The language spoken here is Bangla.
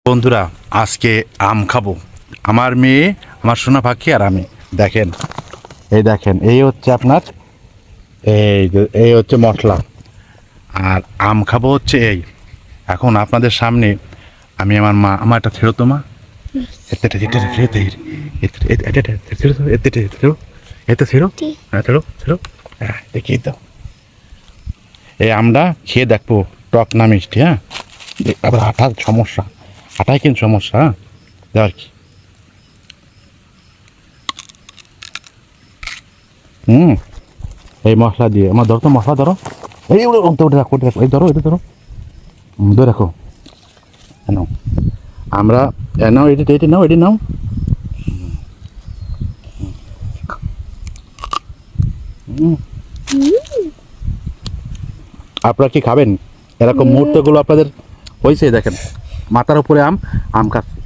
বন্ধুরা আজকে আম খাবো। আমার মেয়ে, আমার সোনা পাখি আর আমি। দেখেন, এই হচ্ছে আপনার, এই হচ্ছে মশলা, আর আম খাবো হচ্ছে এই। এখন আপনাদের সামনে আমি আমার মা, আমার একটা ছেড়ো তো মা, দেখি তো এই আমরা খেয়ে দেখবো টক না মিষ্টি। হ্যাঁ, আবার আটার সমস্যা, আটায় কিন্তু সমস্যা। হ্যাঁ, দেখ এই মশলা দিয়ে আমার ধরো তো, মশলা ধরো, এই উঠে রাখো, এই ধরো, এটা ধরো, ধরে রাখো। নাও আমরা, নাও এটি নাও, এটি নাও। আপনারা কি খাবেন? এরকম মুহূর্তগুলো আপনাদের হয়েছে? দেখেন মাথার উপরে আম, আম খাচ্ছে।